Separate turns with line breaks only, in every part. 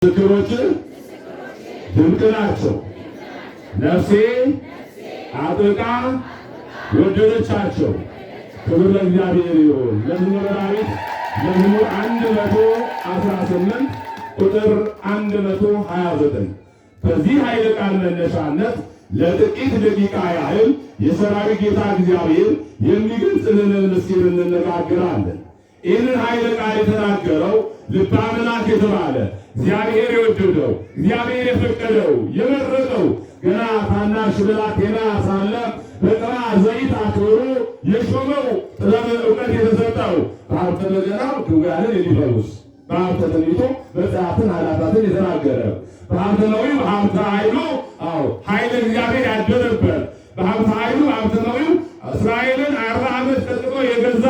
ምስክሮች ድንቅ ናቸው። ነፍሴ አጥብቃ ወደደቻቸው። ክብር ለእግዚአብሔር ይሁን። ለመዝሙረ ዳዊት መዝሙር 118 ቁጥር 129። በዚህ ኃይለ ቃል መነሻነት ለጥቂት ደቂቃ ያህል የሰራዊት ጌታ እግዚአብሔር የሚገልጽልንን ምስጢር እንነጋገራለን። ይህንን ኃይለ ቃል የተናገረው ልበ አምላክ የተባለ እግዚአብሔር የወደደው እግዚአብሔር የፈቀደው የመረጠው ገና ታናሽ ብላቴና ሳለ በጥራ ዘይት አክብሮ የሾመው ጥበብ እውቀት የተሰጠው በሀብተ በገናው ድውያንን የሚፈውስ በሀብተ ትንቢቱ መጽሐፍትን ኃላፊያትን የተናገረ በሀብተ ነዊው በሀብተ ኃይሉ ኃይለ እግዚአብሔር ያደረበት በሀብተ ኃይሉ በሀብተ ነዊው እስራኤልን 40 ዓመት ቀጥቅጦ የገዛ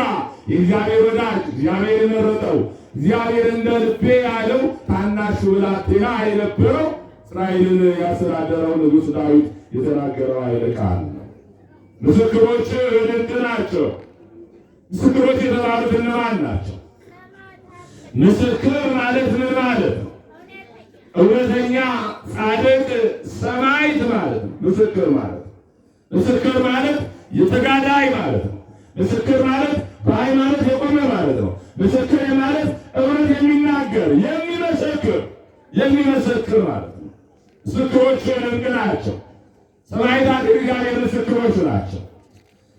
የእግዚአብሔር ወዳጅ እግዚአብሔር የመረጠው እግዚአብሔር እንደ ልቤ ያለው ታናሽ ብላቴና የነበረው እስራኤልን ያስተዳደረው ንጉሥ ዳዊት የተናገረው ኃይለ ቃል ነው። ምስክሮች ድንቅ ናቸው። ምስክሮች የተባሉት እነማን ናቸው? ምስክር ማለት ምን ማለት ነው? እውነተኛ ጻድቅ ሰማዕት ማለት ነው። ምስክር ማለት የተጋዳይ ማለት ነው። ምስክር ማለት በሃይማኖት የቆመ ማለት ነው። ምስክር ማለት እውነት የሚናገር የሚመሰክር ማለት ነው። ምስክሮች ድንቅ ናቸው። ሰማዕታት የእግዚአብሔር ምስክሮች ናቸው።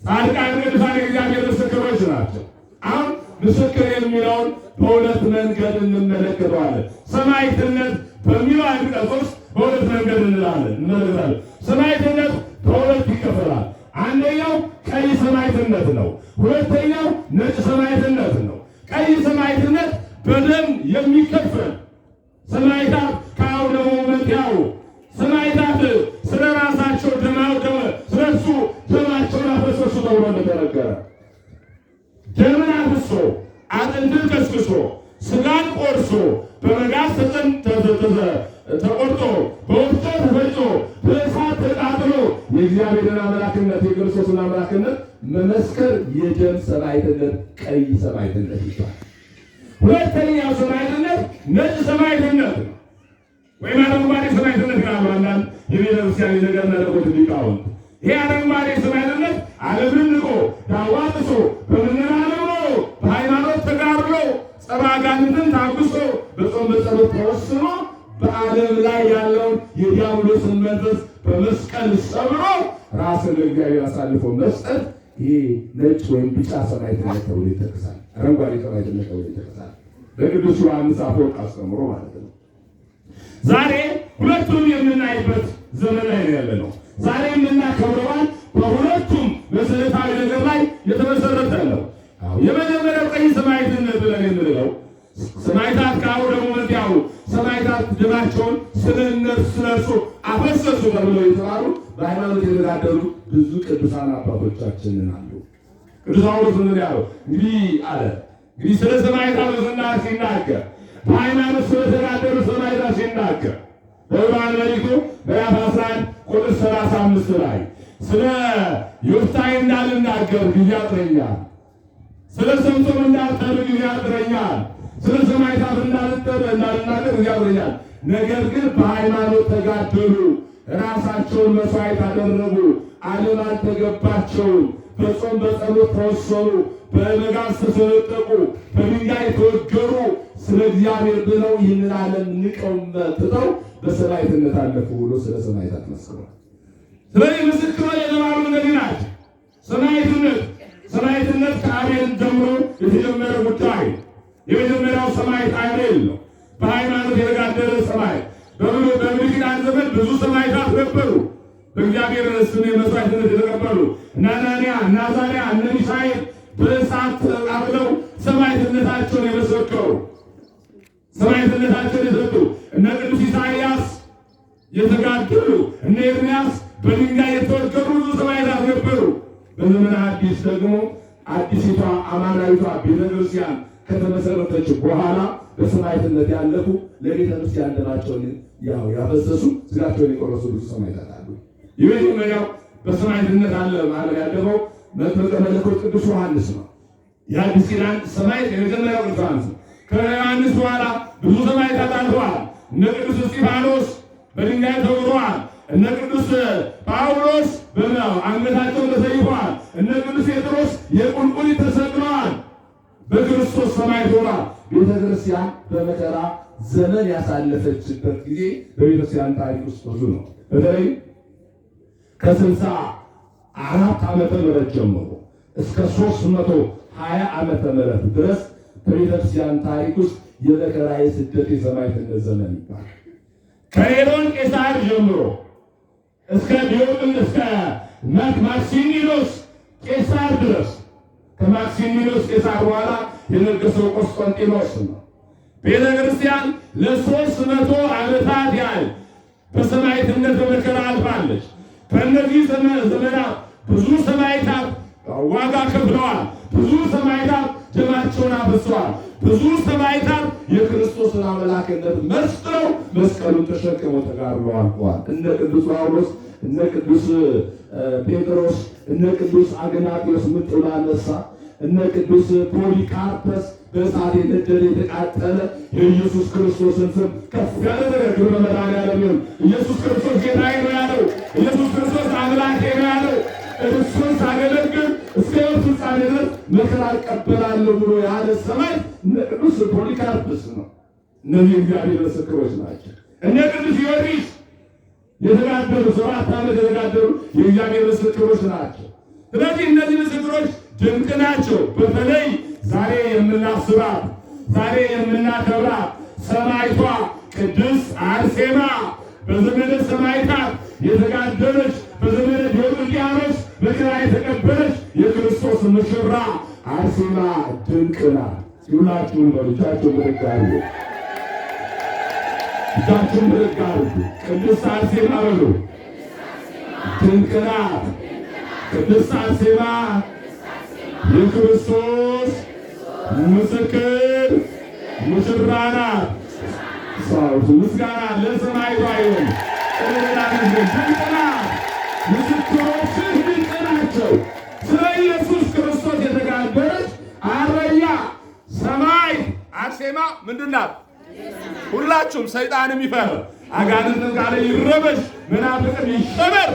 ጻድቃን ቅዱሳን የእግዚአብሔር ምስክሮች ናቸው። አሁን ምስክር የሚለውን በሁለት መንገድ እንመለከተዋለን። ሰማዕትነት በሚለው አንቀጽ ውስጥ በሁለት መንገድ እንመለከታለን። ሰማዕትነት በሁለት ይከፈላል። አንደኛው ቀይ ሰማዕትነት ነው። ሁለተኛው ነጭ ሰማዕትነት ነው። ቀይ ሰማዕትነት በደም የሚከፈል ሰማዕታት ከአውደ ሞት ያው ሰማዕታት ስለ ራሳቸው ደማው ስለሱ ደማቸውን አፈሰሱ ተብሎ እንደተነገረ ደምን አፍሶ አጥንትን ቀስቅሶ ስጋን ቆርሶ በመጋዝ ተቆርጦ በወፍጮ ተፈጭቶ በእሳት ተቃጥሎ የእግዚአብሔርን አምላክነት የክርስቶስን አምላክነት መመስከር የደም ሰማዕትነት ቀይ ሰማዕትነት ይባላል። ሁለተኛው ሰማዕትነት ነጭ ሰማዕትነት ነው፣ ወይም አረንጓዴ ሰማዕትነት ይላሉ አንዳንድ የቤተ ክርስቲያን የነገር መለኮት ሊቃውንት። ይሄ አረንጓዴ ሰማዕትነት ዓለምን ንቆ ዳዋ ጥሶ በምንራብ ኖሮ በሃይማኖት ተጋድሎ ጸረ አጋንንትን ታግሶ በጾም በጸሎት ተወስኖ በዓለም ላይ ያለውን የዲያብሎስን መንፈስ በመስቀል ሰብሮ ራስን ለእግዚአብሔር አሳልፎ መስጠት ይሄ ነጭ ወይም ቢጫ ሰማዕትነት ተብሎ ይጠቀሳል። አረንጓዴ ሰማዕትነት ተብሎ ይጠቀሳል በቅዱስ ዮሐንስ አፈወርቅ አስተምሮ ማለት ነው። ዛሬ ሁለቱም የምናይበት ዘመን ላይ ነው ያለነው። ዛሬ የምናከብረው በሁለቱም መሰረታዊ ነገር ላይ የተመሰረተ ነው። የመጀመሪያው ቀይ ሰማዕትነት ብለን የምንለው ሰማዕታት ከአውደ ሞት ያው ሰማዕታት ደማቸውን ስለ እነርሱ አፈሰሱ ተብለው የተባሉ በሃይማኖት የተጋደሉ ብዙ ቅዱሳን አባቶቻችንን አሉ። ቅዱስ ጳውሎስ ምን ያለው እንግዲህ ስለ ሰማዕታት ሲናገር በሃይማኖት ስለተጋደሉ ሰማዕታት ሲናገር በዕብራውያን መልእክቱ ምዕራፍ 11 ቁጥር 35 ላይ ስለ ዮፍታሔ እንዳልናገር ጊዜ ያጥረኛል፣ ስለ ሰምሶን እንዳልተርክ ጊዜ ያጥረኛል፣ ስለ ሰማዕታት እንዳልናገር ጊዜ ያጥረኛል። ነገር ግን በሃይማኖት ተጋደሉ፣ ራሳቸውን መስዋዕት አደረጉ፣ ዓለም አልተገባቸውም፣ በጾም በጸሎት ተወሰኑ፣ በመጋዝ ተሰነጠቁ፣ በድንጋይ ተወገሩ፣ ስለ እግዚአብሔር ብለው ይህንን ዓለም ንቀው መጥተው በሰማዕትነት አለፉ ብሎ ስለ ሰማዕታት መስክሯል። ስለዚህ ምስክሮች የተባሉ እነዚህ ናቸው። ሰማዕትነት ከአቤል ጀምሮ የተጀመረ ጉዳይ። የመጀመሪያው ሰማዕት አቤል ነው። በሃይማኖት የተጋደለ ሰማዕት። በብሉይ ኪዳን ዘመን ብዙ ሰማዕታት ነበሩ። በእግዚአብሔር ስም መስዋዕትነት የተቀበሉ እነ አናንያ እነ አዛርያ እነ ሚሳኤል በእሳት ተቃጥለው ሰማዕትነታቸውን የመሰከሩ ሰማዕትነታቸውን የሰጡ እነ ቅዱስ ኢሳይያስ የተጋደሉ እነ ኤርምያስ በድንጋይ የተወገሩ ብዙ ሰማዕታት ነበሩ። በዘመነ ሐዲስ ደግሞ አዲሲቷ አማናዊቷ ቤተክርስቲያን ከተመሰረተች በኋላ በሰማዕትነት ያለፉ ለቤተ ክርስቲያን ደማቸውን ያፈሰሱ ስጋቸውን የቆረሱ ብዙ ሰማዕታት አሉ። የመጀመሪያው በሰማዕትነት አለ ማለት ያለፈው መጥምቀ መለኮት ቅዱስ ዮሐንስ ነው። የአዲስ ኪዳን ሰማዕት የመጀመሪያው ቅዱስ ዮሐንስ ነው። ከዮሐንስ በኋላ ብዙ ሰማዕታት አልፈዋል። እነ ቅዱስ እስጢፋኖስ በድንጋይ ተወግረዋል። እነ ቅዱስ ጳውሎስ አንገታቸውን ተሰይፈዋል። እነ ቅዱስ ጴጥሮስ የቁልቁሊት ተሰቅለዋል። በክርስቶስ ሰማዕት ሆኗል። ቤተ ክርስቲያን በመከራ ዘመን ያሳለፈችበት ጊዜ በቤተክርስቲያን ታሪክ ውስጥ ብዙ ነው። በተለይ ከ64 ዓመተ ምህረት ጀምሮ እስከ 320 ዓመተ ምህረት ድረስ በቤተክርስቲያን ታሪክ ውስጥ የመከራ የስደት የሰማዕትነት ዘመን ይባላል። ከሄሮን ቄሳር ጀምሮ እስከ ማክሲሚኖስ ቄሳር ድረስ ከማክሲሚኖስ ቄሳር በኋላ የነገሰው ቆስጠንጢኖስ ነው። ቤተ ክርስቲያን ለ300 ዓመታት ያህል በሰማዕትነት በመከራ አልፋለች። በእነዚህ ዘመናት ብዙ ሰማዕታት ዋጋ ከፍለዋል። ብዙ ሰማዕታት ደማቸውን አፍስሰዋል። ብዙ ሰማዕታት የክርስቶስን አምላክነት መስክረው መስቀሉን ተሸክመው ተጋድለው አልፈዋል። እነ ቅዱስ ጳውሎስ፣ እነ ቅዱስ ጴጥሮስ፣ እነ ቅዱስ አግናጢዮስ ምጥን አነሳ፣ እነ ቅዱስ ፖሊካርፐስ በእሳት የነደደ የተቃጠለ የኢየሱስ ክርስቶስን ስም ከፍ ያደረገ ክብረ መድኃኔዓለም ይሁን። ኢየሱስ ክርስቶስ ጌታዬ ነው ያለው። ኢየሱስ ክርስቶስ አምላኬ ነው ያለው። እርሱን ሳገለግል እስከ ሕይወት ፍጻሜ ድረስ መከራ እቀበላለሁ ብሎ ያለ ሰማዕት እነ ቅዱስ ፖሊካርፐስ ነው። እነዚህ እግዚአብሔር ምስክሮች ናቸው። እነ ቅዱስ ጊዮርጊስ የተጋደሉ 7 ዓመት የተጋደሉ የእግዚአብሔር ምስክሮች ናቸው። ስለዚህ እነዚህ ምስክሮች ድንቅ ናቸው። በተለይ ዛሬ የምናስባት ዛሬ የምናከብራት ሰማዕቷ ቅድስት አርሴማ በዘመነ ሰማዕታት የተጋደለች በዘመነ ዲዮቅልጥያኖስ መከራ የተቀበለች የክርስቶስ ሙሽራ አርሴማ ድንቅ ናት። ሁላችሁም በልጃችሁን ብድግ አድርጉ፣ እጃችሁን ብድግ አድርጉ። ቅድስት አርሴማ በሉ። ድንቅ ናት ቅድስት አርሴማ የክርስቶስ ምስክር ሙሽራ ናት። ምስጋና ለሰማዕቷ ይሁን። ድንቅ ናት። ምስክሮችህ ድንቅ ናቸው። ስለ ኢየሱስ ክርስቶስ የተጋደለች አርበኛ ሰማዕት አርሴማ ምንድን ናት? ሁላችሁም ሰይጣንም ይፈር፣ አጋንንትም ካለ ይረበሽ፣ መናፍቅም ይሸበር።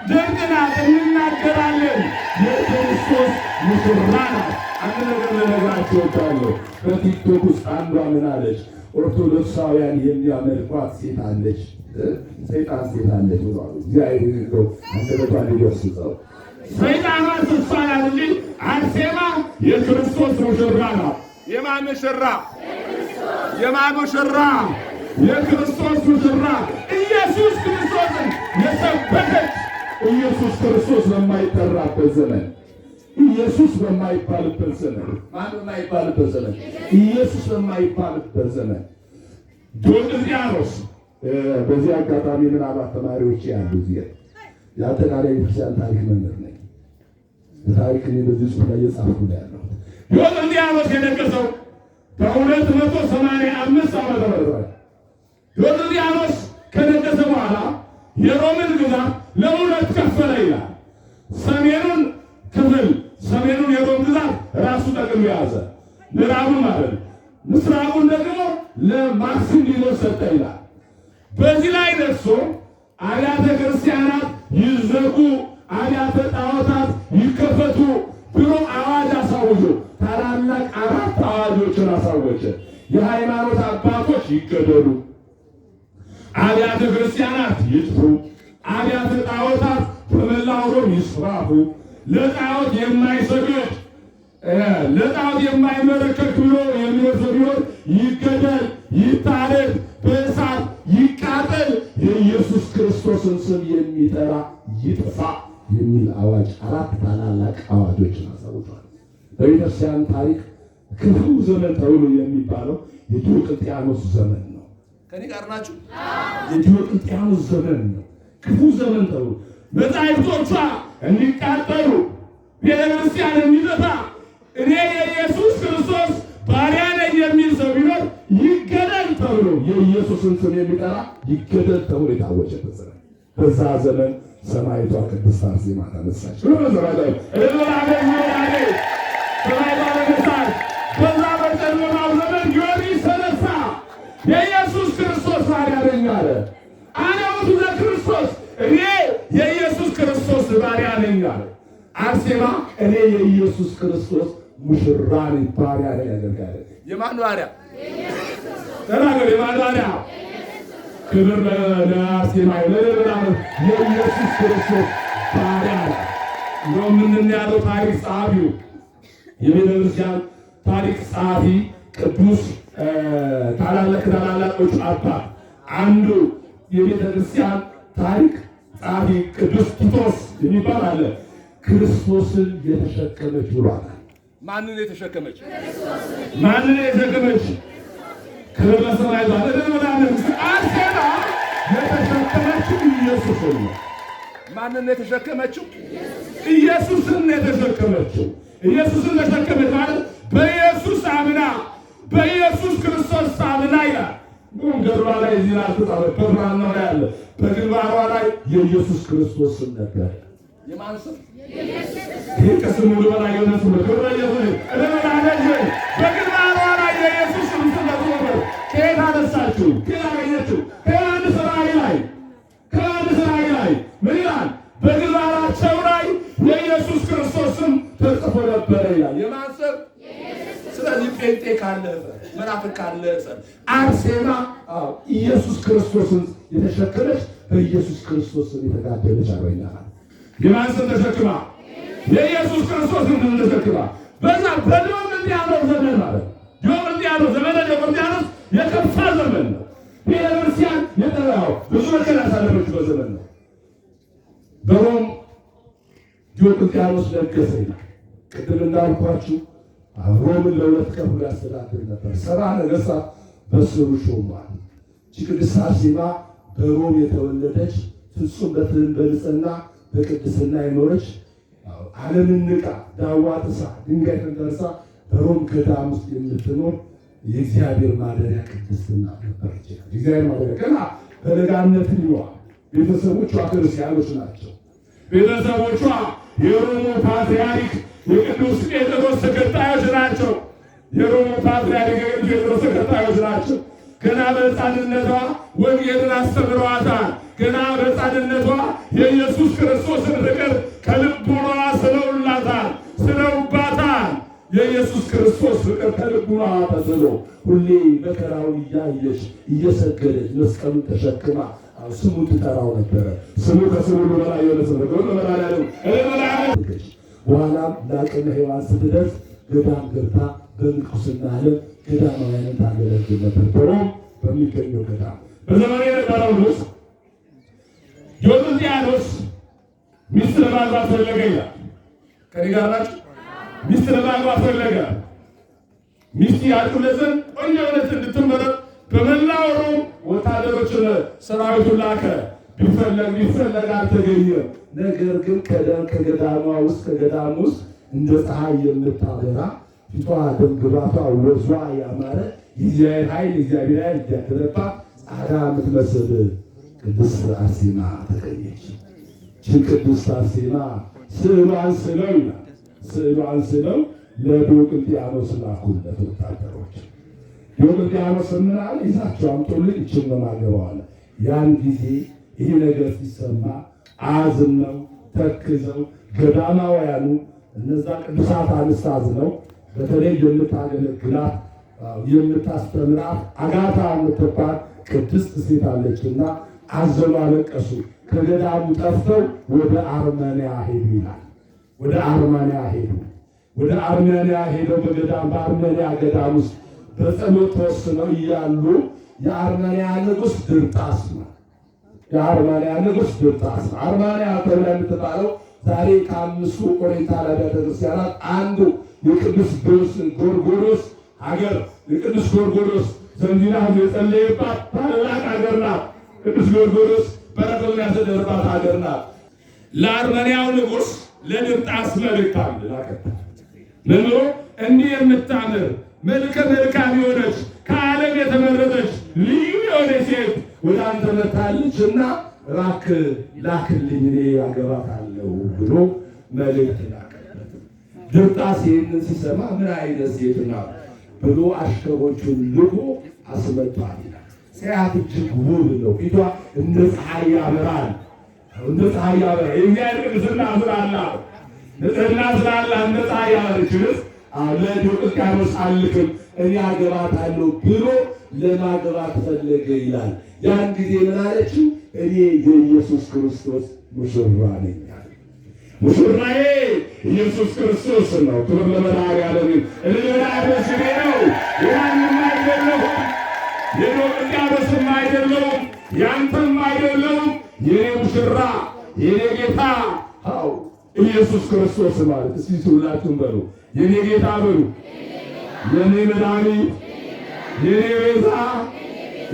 ድንቅ ናት። እንናገራለን። የክርስቶስ ሙሽራ ናት። አንድ ነገር ልነግራችሁ እወዳለሁ። በቲክቶክ ውስጥ አንዷ ምን አለች? ኦርቶዶክሳውያን የሚያመልኳት ሴት አለች፣ ሰይጣን ሴት አለች ብሏል። እግዚአብሔር ይርዳው። አንደበቷን ይወስደው። ሰይጣኗ እሷ ናት እንጂ አርሴማ የክርስቶስ ሙሽራ ናት። የማን ሙሽራ? የማን ሙሽራ? የክርስቶስ ሙሽራ ኢየሱስ ክርስቶስን የሰበከች ኢየሱስ ክርስቶስ በማይጠራበት ዘመን ኢየሱስ በማይባልበት ዘመን ማን በማይባልበት ዘመን ኢየሱስ በማይባልበት ዘመን ዲዮቅልጥያኖስ በዚህ አጋጣሚ ምናልባት ተማሪዎች ያሉ እዚህ የአጠቃላይ ቤተክርስቲያን ታሪክ መምህር ነኝ። በታሪክ እኔ በዚህ ጽሑፍ ላይ እየጻፍኩ ነው ያለው። ዲዮቅልጥያኖስ የነገሰው በ285 ዓመተ ምህረት ዲዮቅልጥያኖስ ከነገሰ በኋላ የሮምን ግዛት ለሁለት ከፈለ ይላል። ሰሜኑን ክፍል ሰሜኑን የሮም ግዛት ራሱ ጠቅልሎ ያዘ፣ ምዕራቡን ማለት ነው። ምስራቁን ደግሞ ለማክሲሚኖስ ሰጠ ይላል። በዚህ ላይ ደርሶ አብያተ ክርስቲያናት ይዘጉ፣ አብያተ ጣዖታት ይከፈቱ ብሎ አዋጅ አሳውጆ ታላላቅ 4 አዋጆችን አሳወጀ። የሃይማኖት አባቶች ይገደሉ፣ አብያተ ክርስቲያናት ይጥፉ፣ አብያተ ጣዖታት በመላው ሮም ይስፋፉ፣ ለጣዖት የማይሰግድ ለጣዖት የማይመለከት ብሎ የሚወርድ ቢሆን ይገደል፣ ይታረድ፣ በእሳት ይቃጠል፣ የኢየሱስ ክርስቶስን ስም የሚጠራ ይጥፋ የሚል አዋጅ 4 ታላላቅ አዋጆችን አሳውጇል። በቤተክርስቲያን ታሪክ ክፉ ዘመን ተብሎ የሚባለው የዲዮቅልጥያኖስ ዘመን ነው። ከኔ ጋር ናችሁ? የዲዮቅልጥያኖስ ዘመን ነው ክፉ ዘመን ተብሎ መጻሕፍቶቿ እንዲቃጠሉ ቤተክርስቲያን እንዲጠፋ እኔ የኢየሱስ ክርስቶስ ባሪያ ነኝ የሚል ሰው ቢኖር ይገደል ተብሎ የኢየሱስን ስም የሚጠራ ይገደል ተብሎ የታወጀበት ዘመን። በዛ ዘመን ሰማዕቷ ቅድስት አርሴማ ተነሳች። በዛ በጨለማው ዘመን ጊዮርጊስ ተነሳ። የኢየሱስ ክርስቶስ ባሪያ ነኝ አለ። አነ ውእቱ ዘክርስቶስ እኔ የኢየሱስ ክርስቶስ ባሪያ ነኝ አለ። አርሴማ እኔ የኢየሱስ ክርስቶስ ሙሽራ ነኝ፣ ባሪያ ነኝ ያደርጋለ። የማን ባሪያ? ተናገር። የማን ባሪያ? ክብር ለአርሴማ የኢየሱስ ክርስቶስ ባሪያ ነው። ነው ምን ያለው ታሪክ ጸሐፊው የቤተ ክርስቲያን ታሪክ ጸሐፊ ቅዱስ ታላላቆች አባት አንዱ የቤተ ክርስቲያን ታሪክ ጸሐፊ ቅዱስ ቲቶስ የሚባል አለ። ክርስቶስን የተሸከመች ብሏል። ማንን የተሸከመች? ማንን የተሸከመች? ክብር ለሰማይ ባለ አርሴማ የተሸከመችው ኢየሱስን ነው። ማንን የተሸከመችው? ኢየሱስን የተሸከመችው። ኢየሱስን ተሸከመች ማለት በኢየሱስ አምና በኢየሱስ ክርስቶስ አምና ይላል። ገድሏ ላይ እዚህ ላይ በብራና ላይ አለ። በግንባሯ ላይ የኢየሱስ ክርስቶስ ስም ነበር። የማን ስም? ይህ ከስሙ በላይ የሆነ ስም ክብር ለኢየሱስ። በግንባሯ ላይ የኢየሱስ ስም ነበር። ከየት አነሳችሁ? ከየት አገኘችው? ከዮሐንስ ራእይ ላይ ምን ይላል? በግንባራቸው ላይ የኢየሱስ ክርስቶስ ስም ተጽፎ ነበረ ይላል። የማን ስም? ስለዚህ ጴንጤ ካለ መናፍቅ ካለ አርሴማ ኢየሱስ ክርስቶስን የተሸከመች በኢየሱስ ክርስቶስ ስም የተጋደለች አርበኛ ናት። የማን ስም ተሸክማ? የኢየሱስ ክርስቶስን ስም ተሸክማ በዛ በዶም እንዲያለው ዘመን ማለት ዶም እንዲያለው ዘመን ዲዮቅልጥያኖስ የከፋ ዘመን ነው። ቤተክርስቲያን የጠራው ብዙ መከራ ያሳለፈችበት ዘመን ነው። በሮም ዲዮቅልጥያኖስ ነገሰ ይላል። ቅድም እንዳልኳችሁ ሮምን ለሁለት ከፍሎ ያስተዳድር ነበር። 70 ነገሥታት በስሩ ሾሟል። ቅድስት አርሴማ በሮም የተወለደች ፍጹም በንጽሕና በቅድስና የኖረች ዓለምን ንቃ ዳዋ ጥሳ ድንጋይ ተንተርሳ በሮም ገዳም ውስጥ የምትኖር የእግዚአብሔር ማደሪያ ቅድስና ነበረች። የእግዚአብሔር ማደሪያ ገና በለጋነት ይሏል። ቤተሰቦቿ ክርስቲያኖች ናቸው። ቤተሰቦቿ የሮሙ ፓትርያርክ የቅዱስ ጴጥሮስ ተከታዮች ናቸው። የሮሙ ፓትርያርክ የቅዱስ ጴጥሮስ ተከታዮች ናቸው። ገና በሕፃንነቷ ወንጌልን አስተምረዋታል። ገና በሕፃንነቷ የኢየሱስ ክርስቶስን ፍቅር ከልቡኗ ስለውባታል። የኢየሱስ ክርስቶስ ፍቅር ከልቡኗ ተስሎ ሁሌ መከራውን እያየች እየሰገደች መስቀሉን ተሸክማ ስሙን ትጠራው ነበረ። ስሙ ከስሙ በላይ የሆነ ስም በኋላም ለአቅመ ሔዋን ስትደርስ ገዳም ገብታ በምንኩስና ዓለም ገዳማውያንን ታገለግል ነበር። በሮም በሚገኘው ገዳም በዘመኑ የነበረው ንጉሥ ዲዮቅልጥያኖስ ሚስት ለማግባት ፈለገ ይላል። ከእኔ ጋር ናችሁ? ሚስት ለማግባት ፈለገ። ሚስት ያጩለት ዘንድ ቆንጆ የሆነች እንድትመረጥ በመላው ሮም ወታደሮችን ሰራዊቱን ላከ። ቢፈለግ አልተገኘም። ነገር ግን ከገዳሙ ውስጥ እንደ ፀሐይ የምታበራ ፊቷ ደም ግባቷ ወዟ ያማረ የእግዚአብሔር ኃይል እያደረባት ጻዳ የምትመስል ቅድስት አርሴማ ተገኘች። ይህችን ቅድስት አርሴማ ስዕሏን ስለው ለዲዮቅልጥያኖስ ላኩለት ወታደሮች። ዲዮቅልጥያኖስ ምን አለ? ይዛቸው አምጡልኝ፣ ይህችን ነው የማገባው አለ። ያን ጊዜ ይህ ነገር ሲሰማ አዝነው ተክዘው ገዳማውያኑ እነዛ ቅዱሳት አንስት አዝነው በተለይ የምታገለግላት የምታስተምራት አጋታ የምትባል ቅድስት ሴት አለችና አዘኑ፣ አለቀሱ። ከገዳሙ ጠፍተው ወደ አርመንያ ሄዱ ይላል። ወደ አርመንያ ሄደው በአርመንያ ገዳም ውስጥ በጸሎት ተወስነው እያሉ የአርመንያ ንጉሥ ድርጣስ ነው። አርመንያ ተብላ የምትባለው ዛሬ ከ5ቱ ኦሪየንታል አብያተ ክርስቲያናት አንዱ የቅዱስ ጎርጎርዮስ ሀገር የቅዱስ ጎርጎርዮስ ዘንዚና ሕዝብ የጸለየባት ታላቅ ሀገር ናት። ቅዱስ ጎርጎርዮስ በረከቱን ያሳደረባት ሀገር ናት። ለአርመንያው ንጉሥ ለድርጣስ መልእክት ላከ። ምን ብሎ? እንዲህ የምታምር መልከ መልካም የሆነች ከዓለም የተመረጠች ልዩ የሆነች ሴት ወደ አንተ መጥታለች እና እባክህ ላክልኝ እኔ አገባታለሁ ብሎ መልእክት ላከለት። ድርጣስ ይህንን ሲሰማ ምን አይነት ሴት ናት ብሎ አሽከሮቹን ልኮ አስመጣል። ሲያት እጅግ ውብ ነው። ፊቷ እንደ ፀሐይ ያበራል፣ እንደ ፀሐይ ያበራል። የእግዚአብሔር ቅድስና ስላላት ንጽሕና ስላላት እንደ ፀሐይ ያበራችልስ ለዲዮቅልጥያኖስ አልክም እኔ አገባታለሁ ብሎ ለማግባት ፈለገ ይላል። ያን ጊዜ ምን አለችው? እኔ የኢየሱስ ክርስቶስ ሙሽራ ነኝ። ሙሽራዬ ኢየሱስ ክርስቶስ ነው። ክብር ለመድኃኒዓለም። ለመድኃኒዓለም ስሜ ነው። የማንም አይደለሁም፣ የዲዮቅልጥያኖስም አይደለሁም፣ ያንተም አይደለሁም። የኔ ሙሽራ የኔ ጌታ አው ኢየሱስ ክርስቶስ ማለት እስኪ ሁላችሁም በሉ የኔ ጌታ በሉ፣ የኔ መድኃኒት የኔ ቤዛ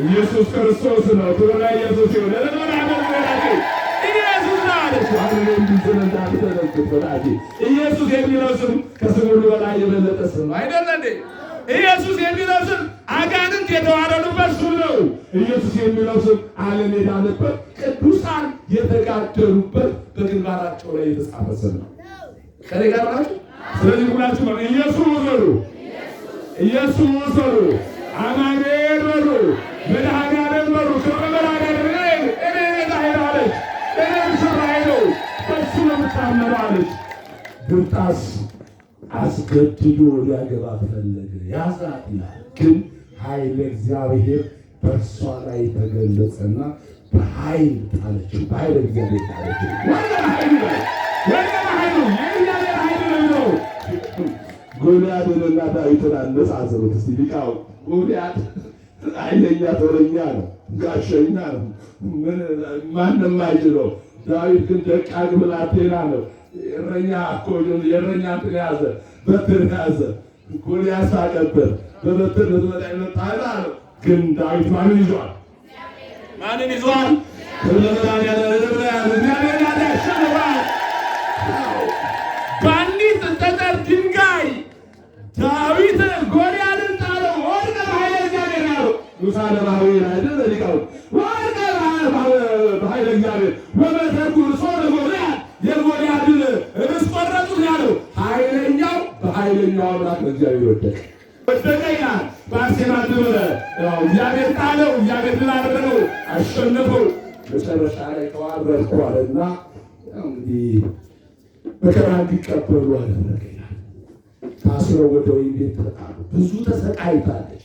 ኢየሱስ ክርስቶስ ነው። ክብር ለኢየሱስ ይሁን። ለመድኃኒዓለም ኢየሱስ የሚለው ስም ከስም ሁሉ በላይ የበለጠ ስም አይደለ እንዴ? ኢየሱስ የሚለው ስም አጋንንት የተዋረዱበት ስም ነው። ኢየሱስ የሚለው ስም ዓለም የዳነበት ቅዱሳን የተጋደሉበት በግንባራቸው ላይ የተጻፈ ስም ነው። ከኔ ጋር ናችሁ? ስለዚህ ሁላችሁ ነው ኢየሱስ በሉ፣ ኢየሱስ በሉ፣ አማኑኤል በሉ፣ መድኃኒዓለም በሉ። ክብር ለመድኃኒዓለም። እኔ ሄዳለች በሱ ለምታመራለች ብርጣስ አስገድዶ ሊያገባት ፈለገ፣ ያዛት ይላል። ግን ኃይለ እግዚአብሔር በእርሷ ላይ ተገለጸና በኃይል ጣለችው። በኃይለ እግዚአብሔር ጣለችው። የእግዚአብሔር ኃይል ነው። ጎልያድንና ዳዊትን አነጻጽሩት እስቲ ሊቃው። ጎልያድ ኃይለኛ ጦረኛ ነው፣ ጋሸኛ ነው፣ ማንም አይችለው። ዳዊት ግን ደቃቅ ብላቴና ነው። የእረኛ እንትን ያዘ፣ በትር ያዘ። ጎልያድ ሳቀበት፣ በበትር ልትመጣ ይመጣል አለው። ግን ዳዊት ማንን ይዟል? ማንን ይዟል? በአንዲት ጠጠር ድንጋይ ዳዊት ጎልያድን ጣለው። ወድቀ በኃይለ እግዚአብሔር ያለው ሙሳለ ባህዊ አይደል? ሊቃው ወድቀ በኃይለ እግዚአብሔር ወመተኩ ርሶ ለጎልያድ የጎልያድን ርስ ቆረጡት ያለው ኃይለኛው በኃይለኛው አምላክ በእግዚአብሔር ወደቀ ይላል። በአርሴማ ደብረ እግዚአብሔር ጣለው፣ እግዚአብሔር ድል አደረገው፣ አሸነፈው። መጨረሻ ላይ ተዋረድኩ አለና እንግዲህ መከራ እንዲቀበሉ አደረገ ይላል። ታስረው ወደ ወህኒ ቤት ተጣሉ። ብዙ ተሰቃይታለች፣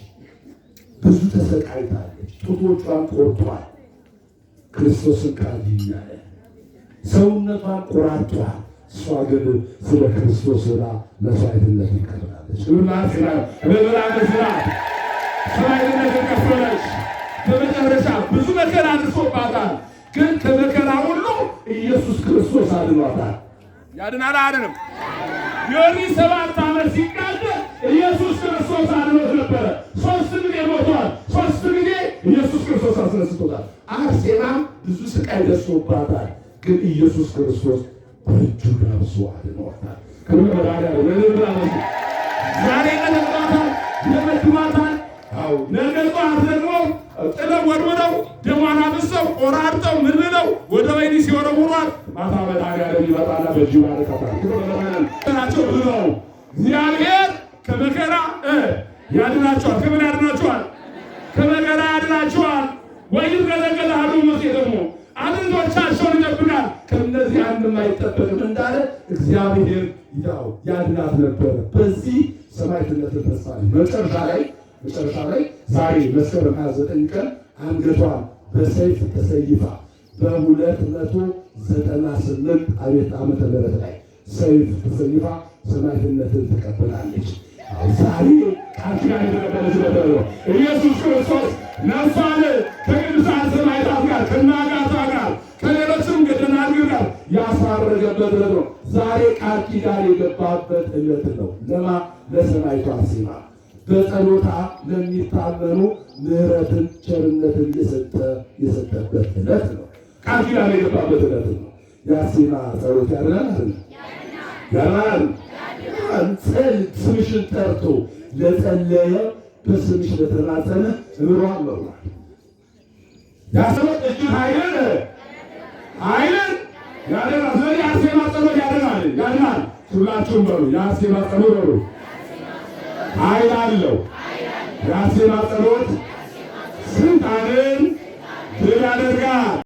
ብዙ ተሰቃይታለች። ጡቶቿን ቆርጧል። ክርስቶስን ካድኛለ ሰውነቷን ቆራጧል። እሷ ግን ስለ ክርስቶስ ብላ መስዋዕትነት ይከፍላለች። መስዋዕትነት ከፈለች። በመጨረሻ ብዙ መከራ አድርሶባታል። ግን ከመከራ ሁሉ ኢየሱስ ክርስቶስ አድኗታል። ያድናል አይደለም? ዮሐንስ 7 ዓመት ሲቃጠል ኢየሱስ ክርስቶስ አድኖት ነበረ። 3 ጊዜ ሞቷል። 3 ጊዜ ኢየሱስ ክርስቶስ አስነስቶታል። አርሴማም ብዙ ስቃይ ደርሶባታል። ግን ኢየሱስ ክርስቶስ በእጁ ዳብሶ አድኗታል። ከመዳሪያ ዛሬ ቀጠቅጧታል፣ ይመግቧታል። ነገ ጠዋት ደግሞ ጥለው ወድወደው ደሟን አፍስሰው ቆራርጠው ምን ብለው ወደ ወህኒ ሲወረውሯት ማታ መድኃኒዓለም ይመጣና በእጁ ባረካታል። ናቸው ብዙ ነው። እግዚአብሔር ከመከራ ያድናቸዋል። ከምን ያድናቸዋል? ከመከራ ያድናቸዋል። ወይም ገዘገዘ አሉ ሙሴ ደግሞ አጥንቶቻቸውን ይጠብቃል። ከእነዚህ አንድም አይጠበቅም እንዳለ እግዚአብሔር ያው ያድናት ነበረ። በዚህ ሰማዕትነትን ተስፋለች። መጨረሻ ላይ ዛሬ መስከረም 29 ቀን አንገቷን በሰይፍ ተሰይፋ በ298 ዓመተ ምህረት ላይ ሰይፍ ተሰይፋ ሰማዕትነትን ተቀበላለች። ዛሬ ቃል የተቀበለች ነው። ኢየሱስ ክርስቶስ ነፍሷን ከቅዱሳን ሰማዕታት ጋር ከአጋታ ጋር ከሌሎችም ደናግል ጋር ያሳረገበት ዕለት ነው። ዛሬ ቃል ኪዳን የገባበት ዕለት ነው። ለማ ለሰማዕቷ አርሴማ በጸሎታ ለሚታመኑ ምሕረትን ቸርነትን የሰጠበት ዕለት ነው። ቃል ኪዳን የገባበት ዕለት ነው። የአርሴማ ጸሎት ያድናል። ስምሽን ጠርቶ ለጸለየ በስምሽ ለተማጸነ እምሯለሁ። ያሰበ እጅግ ኃይልን ያድናል። ስለዚህ የአርሴማ ጸሎት ያድናል። ሁላችሁም በሉ የአርሴማ ጸሎት በሉ ኃይል አለው። የአርሴማ ጸሎት ስንት ሰይጣንን ድል ያደርጋል።